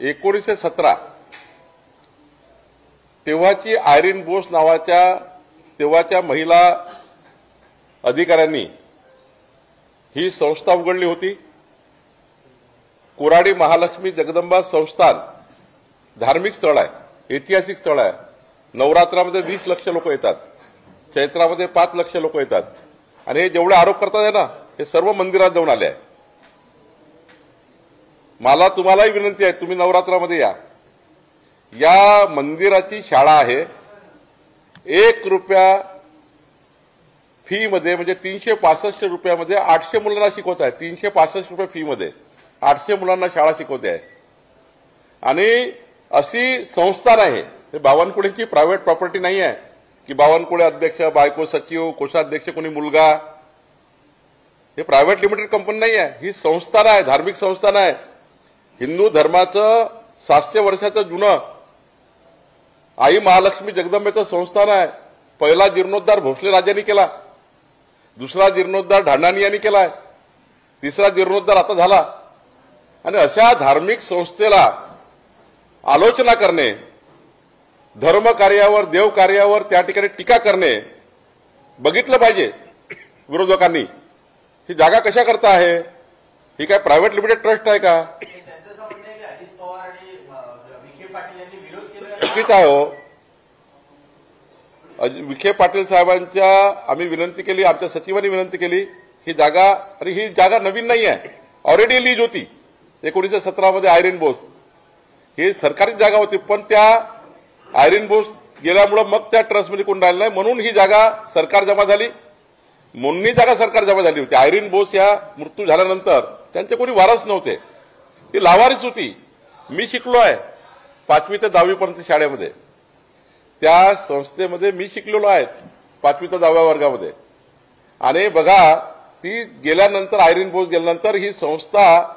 1917 तेव्हाची आयरीन बोस नावाच्या तेव्हाच्या महिला अधिकाऱ्यांनी ही संस्था उघडली होती। कोराडी महालक्ष्मी जगदंबा संस्थान धार्मिक स्थळ आहे, ऐतिहासिक स्थळ आहे। नवरात्रामध्ये 20 लक्ष लोक येतात, चैत्रामध्ये 5 लक्ष लोक येतात आणि हे जेवढे आरोप करतात आहे ना, हे सर्व मंदिरात जाऊन आले आहे। मला तुम्हालाही विनंती आहे, तुम्ही नवरात्रामध्ये या मंदिराची शाळा आहे। 1 रुपया फी मध्ये म्हणजे 365 रुपयामध्ये 800 मुलांना शिकवत आहे। 365 रुपये फी मध्ये 800 मुलांना शाळा शिकवते आहे आणि अशी संस्थान आहे। हे बावनकुळेची प्रायव्हेट प्रॉपर्टी नाही आहे की बावनकुळे अध्यक्ष, बायको सचिव, कोषाध्यक्ष कोणी मुलगा, हे प्रायव्हेट लिमिटेड कंपनी नाही आहे। ही संस्थान आहे, धार्मिक संस्थान आहे। हिंदू धर्माचं 700 वर्षाचं जुनं आई महालक्ष्मी जगदंबेचं संस्थान आहे। पहिला जीर्णोद्धार भोसले राजांनी केला, दुसरा जीर्णोद्धार ढांडानी यांनी केलाय, तिसरा जीर्णोद्धार आता झाला। आणि अशा धार्मिक संस्थेला आलोचना करणे, धर्म कार्यावर, देव कार्यावर त्या ठिकाणी टीका करणे बघितलं पाहिजे विरोधकांनी। ही जागा कशा करता आहे? ही काय प्रायव्हेट लिमिटेड ट्रस्ट आहे का? चुकीचं आहे हो। विखे पाटील साहेबांच्या आम्ही विनंती केली, आमच्या सचिवांनी विनंती केली, ही जागा, आणि ही जागा नवीन नाही आहे, ऑलरेडी लीज होती 1917 मध्ये आयरीन बोस। ही सरकारी जागा होती, पण त्या आयरीन बोस गेल्यामुळे मग त्या ट्रस्टमध्ये कोण राहिलं नाही, म्हणून ही जागा सरकार जमा झाली। मोन्नी जागा सरकार जमा झाली होती। आयरीन बोस या मृत्यू झाल्यानंतर त्यांचे कोणी वारस नव्हते, ती लावारिस होती। मी शिकलो आहे 5वी ते 10वी पर्यंत शाळेमध्ये, त्या संस्थेमध्ये मी शिकलेलो आहे 5वी ते 10व्या वर्गामध्ये। आणि बघा, ती गेल्यानंतर, आयरीन बोस गेल्यानंतर ही संस्था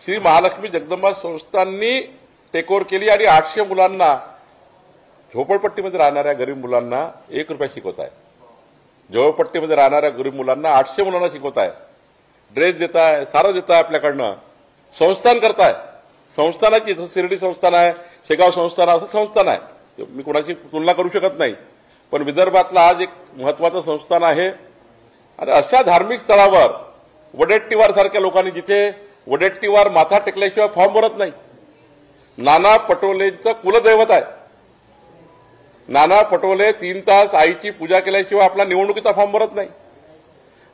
श्री महालक्ष्मी जगदंबा संस्थांनी टेक ओव्हर केली आणि 800 मुलांना, झोपडपट्टीमध्ये राहणाऱ्या गरीब मुलांना 1 रुपया शिकवत आहे। झोपडपट्टीमध्ये राहणाऱ्या गरीब मुलांना 800 मुलांना शिकवत आहे, ड्रेस देत आहे, सारं देत आहे, आपल्याकडनं संस्थान करताय। संस्थानाची जसं शिर्डी संस्थान आहे, शेगाव संस्थान, असं संस्थान आहे, मी कोणाची तुलना करू शकत नाही, पण विदर्भातला आज एक महत्वाचं संस्थान आहे। आणि अशा धार्मिक स्थळावर वडेट्टीवार सारख्या लोकांनी, जिथे वडेट्टीवार माथा टेकल्याशिवाय फॉर्म भरत नाही, नाना पटोलेंचं कुलदैवत आहे, नाना पटोले 3 तास आईची पूजा केल्याशिवाय आपला निवडणुकीचा फॉर्म भरत नाही,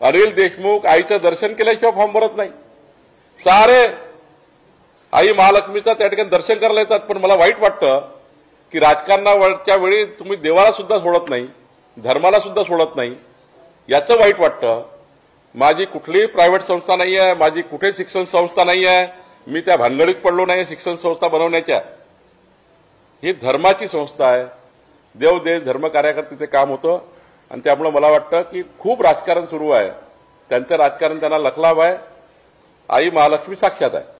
अनिल देशमुख आईचं दर्शन केल्याशिवाय फॉर्म भरत नाही, सारे आई महालक्ष्मीचं त्या ठिकाणी दर्शन करायला येतात। पण मला वाईट वाटतं की राजकारणाच्या वेळी तुम्ही देवाला सुद्धा सोडत नाही, धर्माला सुद्धा सोडत नाही, याचं वाईट वाटतं। माझी कुठलीही प्रायव्हेट संस्था नाही आहे, माझी कुठे शिक्षण संस्था नाही आहे, मी त्या भानगडीत पडलो नाही शिक्षण संस्था बनवण्याच्या। ही धर्माची संस्था आहे, देव देश धर्म कार्याकर्ते तिथे काम होतं आणि त्यामुळे मला वाटतं की खूप राजकारण सुरू आहे, त्यांचं राजकारण त्यांना लखलाव आहे। आई महालक्ष्मी साक्षात आहे।